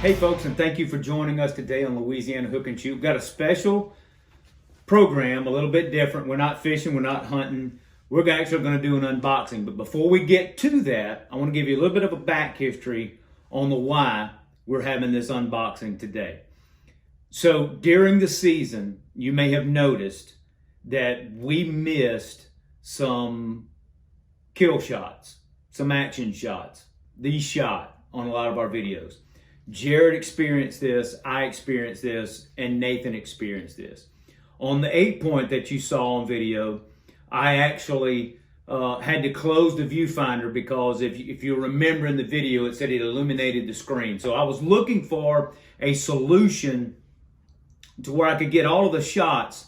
Hey folks, and thank you for joining us today on Louisiana Hook and Shoot. We've got a special program, a little bit different. We're not fishing, we're not hunting. We're actually going to do an unboxing. But before we get to that, I want to give you a little bit of a back history on the why we're having this unboxing today. So during the season, you may have noticed that we missed some kill shots, some action shots. These shot on a lot of our videos. Jared experienced this, I experienced this, and Nathan experienced this. On the 8-point that you saw on video, I actually had to close the viewfinder because if you remember in the video, it said it illuminated the screen. So I was looking for a solution to where I could get all of the shots,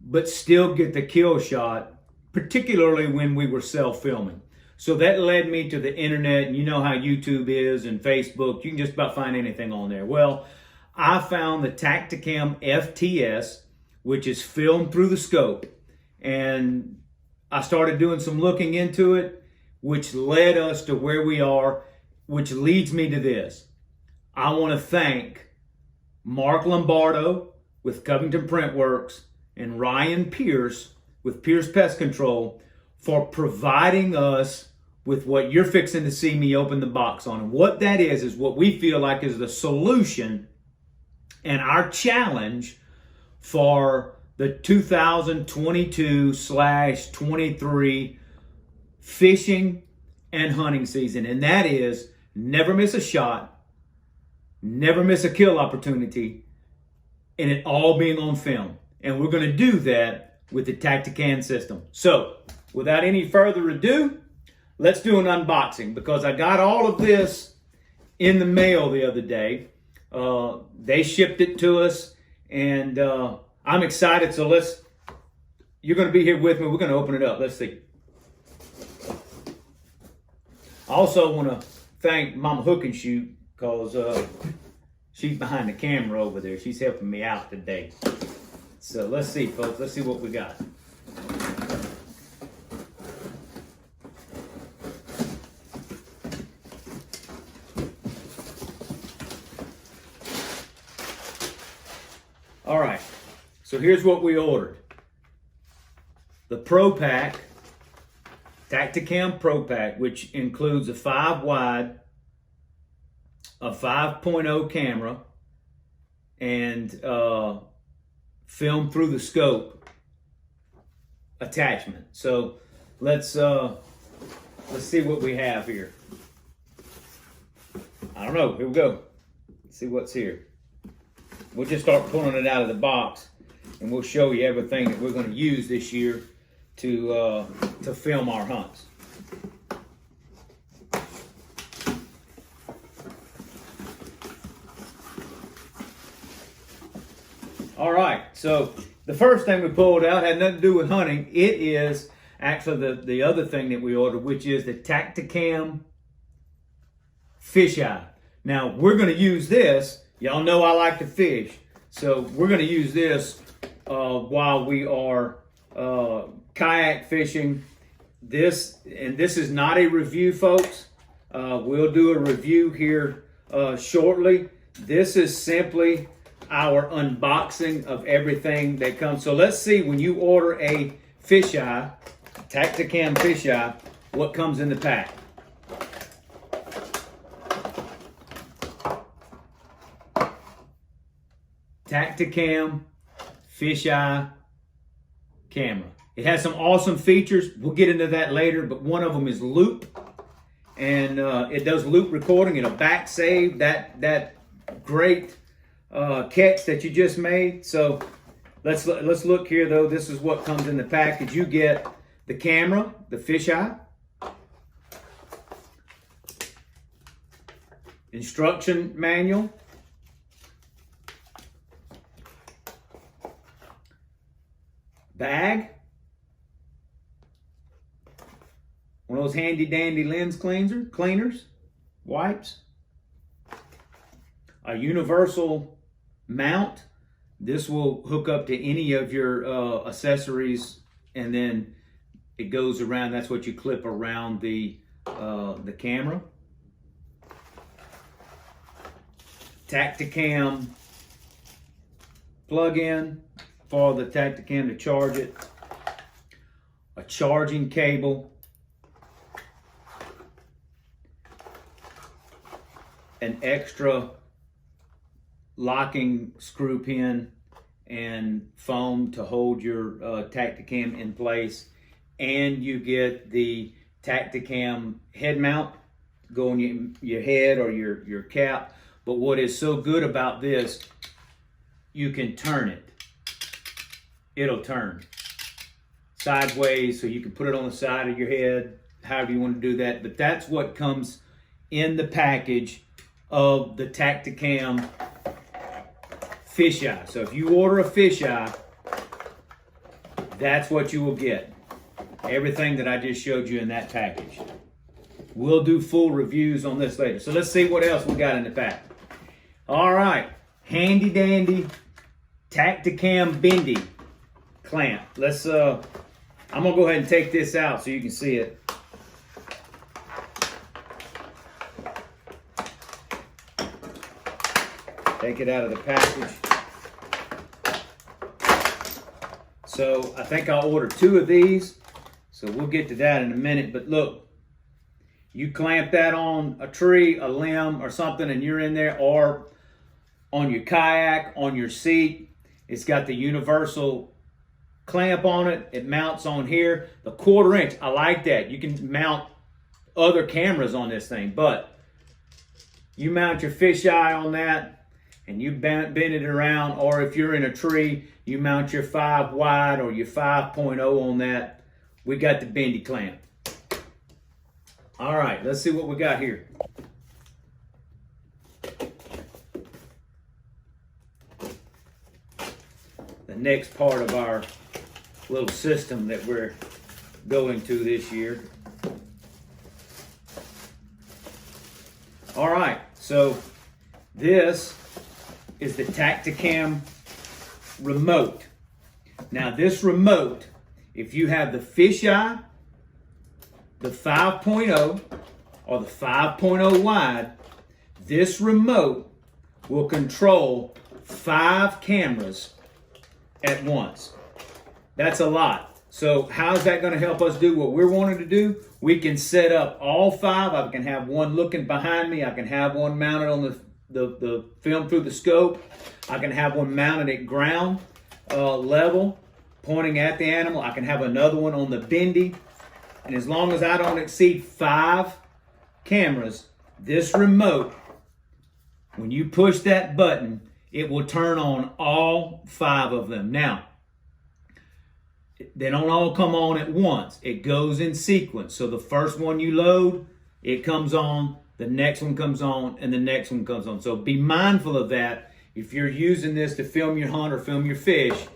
but still get the kill shot, particularly when we were self-filming. So that led me to the internet, and you know how YouTube is and Facebook. You can just about find anything on there. Well, I found the Tactacam FTS, which is filmed through the scope. And I started doing some looking into it, which led us to where we are, which leads me to this. I want to thank Mark Lombardo with Covington Printworks and Ryan Pierce with Pierce Pest Control for providing us with what you're fixing to see me open the box on. And what that is what we feel like is the solution and our challenge for the 2022/23 fishing and hunting season. And that is never miss a shot, never miss a kill opportunity, and it all being on film. And we're going to do that with the Tactacam system. So without any further ado, let's do an unboxing, because I got all of this in the mail the other day. They shipped it to us, and I'm excited. So you're going to be here with me. We're going to open it up. Let's see. I also want to thank Mama Hook and Shoot, because she's behind the camera over there. She's helping me out today. So let's see, folks. Let's see what we got. All right, so here's what we ordered. The Pro Pack, Tactacam Pro Pack, which includes a 5-wide, a 5.0 camera, and film through the scope attachment. So let's see what we have here. I don't know. Here we go. Let's see what's here. We'll just start pulling it out of the box, and we'll show you everything that we're going to use this year to film our hunts. All right, so the first thing we pulled out had nothing to do with hunting. It is actually the other thing that we ordered, which is the Tactacam Fisheye. Now, we're going to use this. Y'all know I like to fish, so we're going to use this while we are kayak fishing. This is not a review, folks. We'll do a review here shortly. This is simply our unboxing of everything that comes. So let's see, when you order a fisheye, Tactacam fisheye, what comes in the pack. Tactacam fisheye camera. It has some awesome features. We'll get into that later, but one of them is loop, and it does loop recording. It'll back save that great catch that you just made. So let's look here though. This is what comes in the package. You get the camera, the fisheye, instruction manual, bag, one of those handy dandy lens cleaners, wipes, a universal mount. This will hook up to any of your accessories, and then it goes around. That's what you clip around the camera. Tactacam plug-in for the Tactacam to charge it, a charging cable, an extra locking screw pin and foam to hold your Tactacam in place, and you get the Tactacam head mount go on your head or your cap. But what is so good about this, you can turn it. It'll turn sideways, so you can put it on the side of your head, however you want to do that. But that's what comes in the package of the Tactacam fisheye. So if you order a fisheye, that's what you will get. Everything that I just showed you in that package. We'll do full reviews on this later. So let's see what else we got in the pack. All right, handy dandy Tactacam bendy clamp. Let's I'm gonna go ahead and take this out so you can see it. Take it out of the package. So I think I'll order 2 of these. So we'll get to that in a minute. But look, you clamp that on a tree, a limb, or something, and you're in there, or on your kayak, on your seat. It's got the universal clamp on it. It mounts on here. The 1/4 inch, I like that. You can mount other cameras on this thing, but you mount your fisheye on that, and you bend it around, or if you're in a tree, you mount your 5 wide or your 5.0 on that. We got the bendy clamp. All right, let's see what we got here. The next part of our little system that we're going to this year. All right, so this is the Tactacam remote. Now this remote, if you have the fisheye, the 5.0 or the 5.0 wide, this remote will control 5 cameras at once. That's a lot. So how's that going to help us do what we're wanting to do? We can set up all 5. I can have one looking behind me. I can have one mounted on the film through the scope. I can have one mounted at ground level, pointing at the animal. I can have another one on the bendy. And as long as I don't exceed 5 cameras, this remote, when you push that button, it will turn on all 5 of them. Now, they don't all come on at once. It goes in sequence. So the first one you load, it comes on, the next one comes on, and the next one comes on. So be mindful of that. If you're using this to film your hunt or film your fish,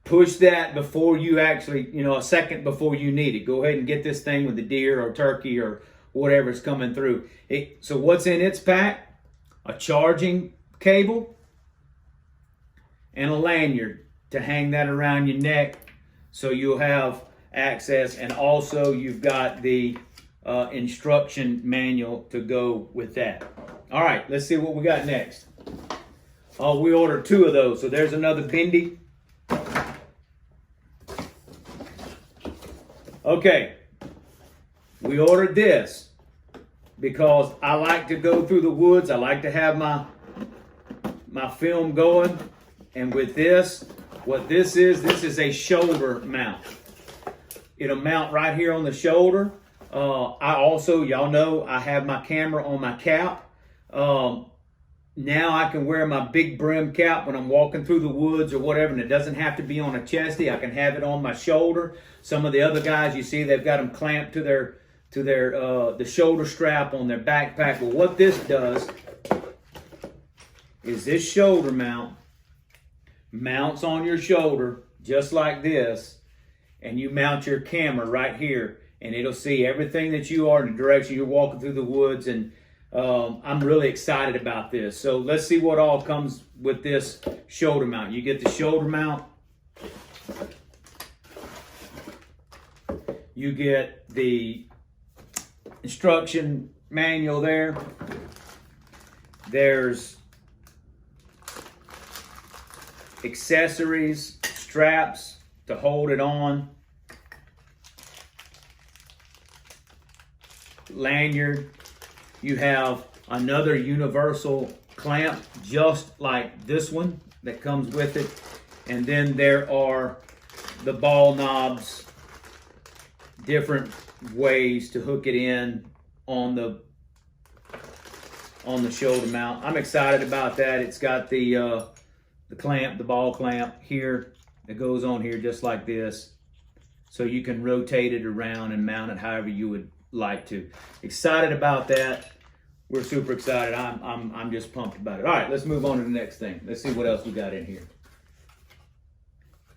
push that before you actually, a second before you need it. Go ahead and get this thing with the deer or turkey or whatever's coming through. So what's in its pack? A charging cable and a lanyard to hang that around your neck so you'll have access. And also you've got the instruction manual to go with that. All right, let's see what we got next. Oh, we ordered 2 of those. So there's another bendy. Okay, we ordered this because I like to go through the woods. I like to have my film going. And with this, what this is a shoulder mount. It'll mount right here on the shoulder. I also, y'all know, I have my camera on my cap. Now I can wear my big brim cap when I'm walking through the woods or whatever, and it doesn't have to be on a chesty. I can have it on my shoulder. Some of the other guys, you see, they've got them clamped to their the shoulder strap on their backpack. Well, what this does is this shoulder mount mounts on your shoulder just like this, and you mount your camera right here, and it'll see everything that you are in the direction you're walking through the woods. And I'm really excited about this. So let's see what all comes with this shoulder mount. You get the shoulder mount. You get the instruction manual there. There's accessories, straps to hold it on, lanyard. You have another universal clamp just like this one that comes with it. And then there are the ball knobs, different ways to hook it in on the shoulder mount. I'm excited about that. It's got the clamp, the ball clamp here. It goes on here just like this. So you can rotate it around and mount it however you would like to. Excited about that. We're super excited. I'm just pumped about it. All right, let's move on to the next thing. Let's see what else we got in here.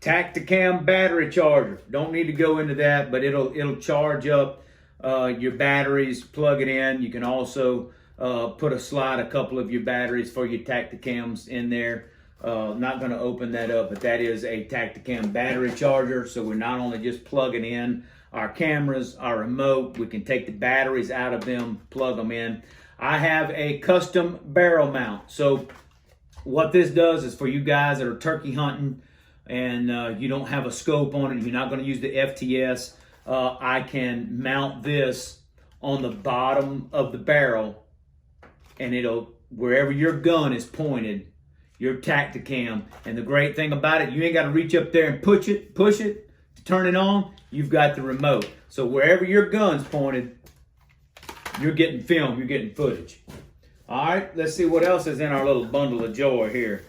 Tactacam battery charger. Don't need to go into that, but it'll charge up your batteries, plug it in. You can also slide a couple of your batteries for your Tactacams in there. Not going to open that up, but that is a Tactacam battery charger. So we're not only just plugging in our cameras, our remote, we can take the batteries out of them, plug them in. I have a custom barrel mount. So what this does is for you guys that are turkey hunting and you don't have a scope on it, you're not going to use the FTS, I can mount this on the bottom of the barrel, and it'll, wherever your gun is pointed, your Tactacam. And the great thing about it, you ain't got to reach up there and push it to turn it on. You've got the remote. So wherever your gun's pointed, you're getting film, you're getting footage. All right, let's see what else is in our little bundle of joy here.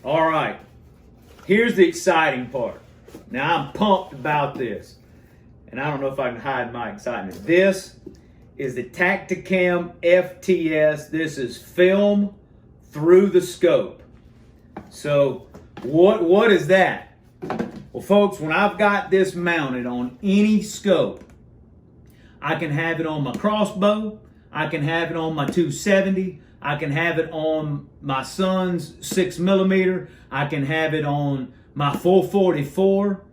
All right, here's the exciting part. Now I'm pumped about this, and I don't know if I can hide my excitement. This is the Tactacam FTS. This is film through the scope. So what is that? Well, folks, when I've got this mounted on any scope, I can have it on my crossbow, I can have it on my 270, I can have it on my son's 6mm, I can have it on my 444.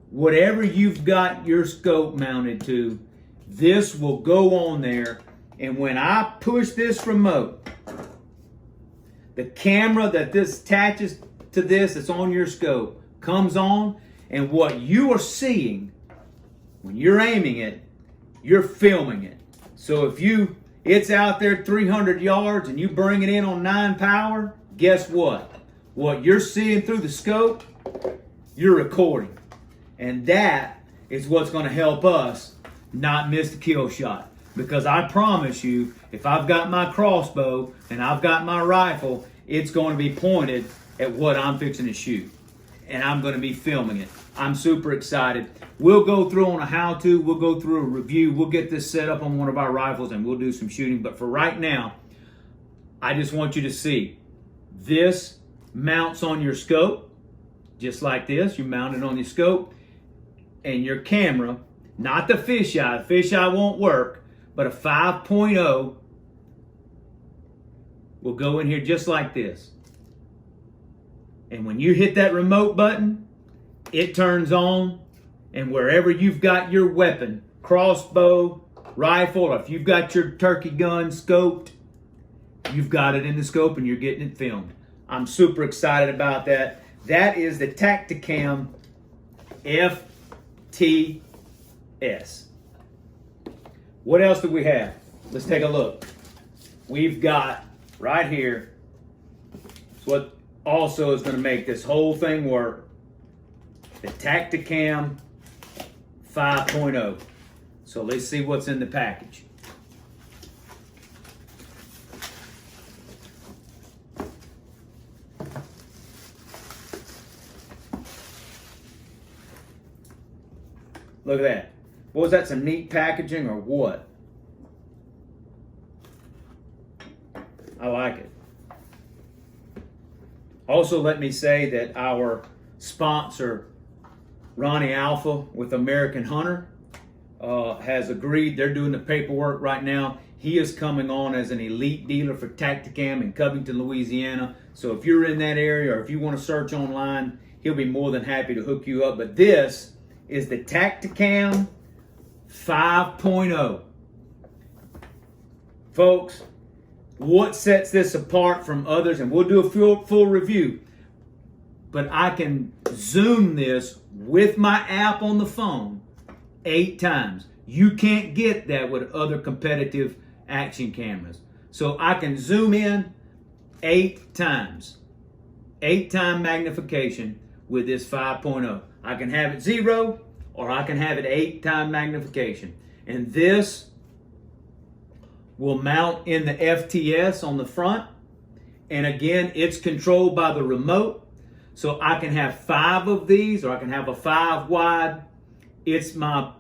Whatever you've got your scope mounted to, this will go on there. And when I push this remote, the camera that this attaches to this that's on your scope comes on, and what you are seeing when you're aiming it, you're filming it. So if it's out there 300 yards and you bring it in on 9 power, guess what? What you're seeing through the scope, you're recording. And that is what's going to help us not miss the kill shot. Because I promise you, if I've got my crossbow and I've got my rifle, it's going to be pointed at what I'm fixing to shoot. And I'm going to be filming it. I'm super excited. We'll go through on a how-to. We'll go through a review. We'll get this set up on one of our rifles and we'll do some shooting. But for right now, I just want you to see. This mounts on your scope, just like this. You mount it on your scope. And your camera, not the fisheye. The fisheye won't work, but a 5.0 will go in here just like this. And when you hit that remote button, it turns on, and wherever you've got your weapon, crossbow, rifle, or if you've got your turkey gun scoped, you've got it in the scope and you're getting it filmed. I'm super excited about that. That is the Tactacam FTS. What else do we have? Let's take a look. We've got right here, what also is going to make this whole thing work, the Tactacam 5.0. So let's see what's in the package. Look at that. What was that, some neat packaging or what? I like it. Also, let me say that our sponsor, Ronnie Alpha with American Hunter, has agreed. They're doing the paperwork right now. He is coming on as an elite dealer for Tactacam in Covington, Louisiana. So if you're in that area or if you want to search online, he'll be more than happy to hook you up. But this is the Tactacam 5.0. Folks, what sets this apart from others, and we'll do a full review, but I can zoom this with my app on the phone 8 times. You can't get that with other competitive action cameras. So I can zoom in 8 times. 8-time magnification with this 5.0. I can have it 0 or I can have it 8-time magnification. And this will mount in the FTS on the front. And again, it's controlled by the remote. So I can have 5 of these, or I can have a 5 wide. It's my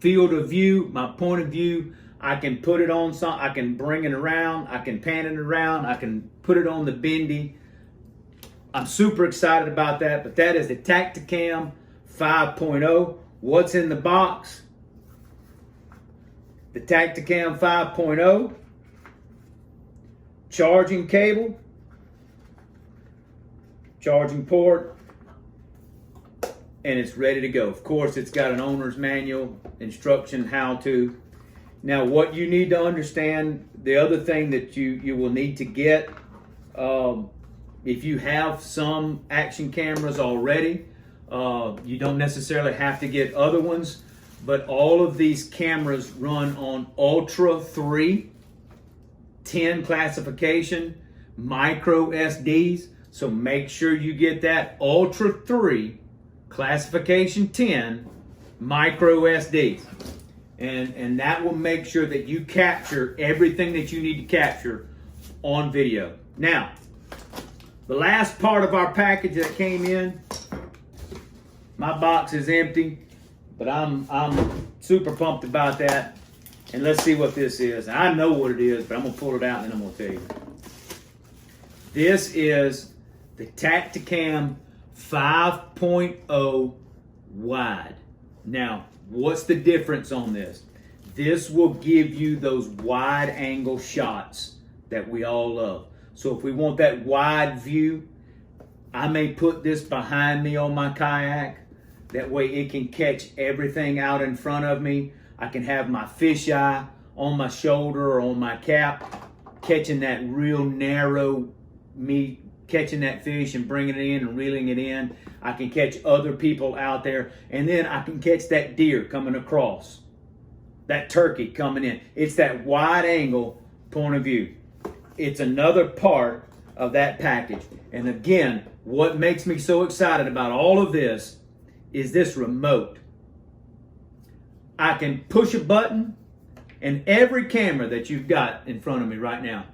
field of view, my point of view. I can put it on some, I can bring it around, I can pan it around, I can put it on the bendy. I'm super excited about that, but that is the Tactacam 5.0. What's in the box? The Tactacam 5.0, charging cable, charging port, and it's ready to go. Of course, it's got an owner's manual, instruction, how to. Now, what you need to understand, the other thing that you will need to get, if you have some action cameras already, you don't necessarily have to get other ones, but all of these cameras run on Ultra 3, 10 classification, micro SDs. So make sure you get that Ultra 3, classification 10, micro SDs. And that will make sure that you capture everything that you need to capture on video. Now, the last part of our package that came in, my box is empty, but I'm super pumped about that. And let's see what this is. I know what it is, but I'm gonna pull it out and then I'm gonna tell you. This is the Tactacam 5.0 wide. Now, what's the difference on this? This will give you those wide angle shots that we all love. So if we want that wide view, I may put this behind me on my kayak. That way it can catch everything out in front of me. I can have my fisheye on my shoulder or on my cap, catching that real narrow meat, catching that fish and bringing it in and reeling it in. I can catch other people out there, and then I can catch that deer coming across, that turkey coming in. It's that wide angle point of view. It's another part of that package. And again, what makes me so excited about all of this is this remote. I can push a button and every camera that you've got in front of me right now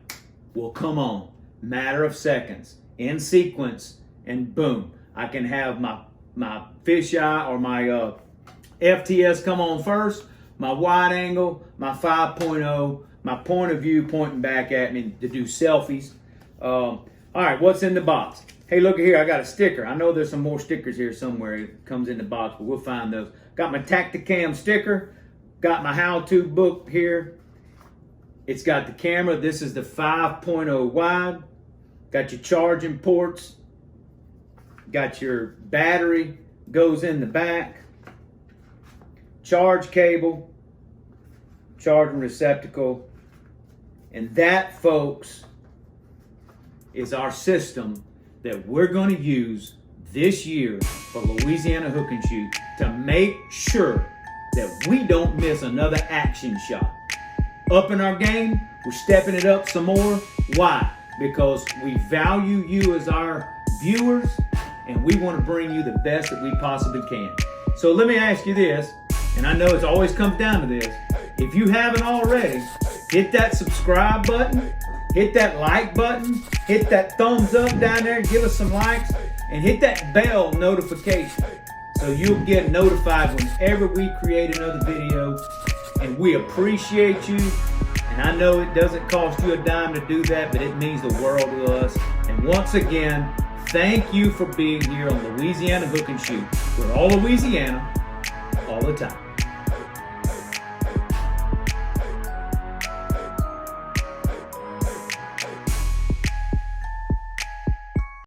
will come on, matter of seconds, in sequence, and boom. I can have my fisheye or my FTS come on first, my wide angle, my 5.0, my point of view pointing back at me to do selfies. All right, what's in the box? Hey, look here, I got a sticker. I know there's some more stickers here somewhere. It comes in the box, but we'll find those. Got my Tactacam sticker. Got my how-to book here. It's got the camera. This is the 5.0 wide. Got your charging ports. Got your battery, goes in the back. Charge cable. Charging receptacle. And that, folks, is our system that we're going to use this year for Louisiana Hook and Shoot to make sure that we don't miss another action shot. Up in our game, we're stepping it up some more. Why? Because we value you as our viewers and we want to bring you the best that we possibly can. So let me ask you this, and I know it always comes down to this. If you haven't already, hit that subscribe button, hit that like button, hit that thumbs up down there, give us some likes, and hit that bell notification so you'll get notified whenever we create another video. And we appreciate you. And I know it doesn't cost you a dime to do that, but it means the world to us. And once again, thank you for being here on Louisiana Hook and Shoot. We're all Louisiana, all the time.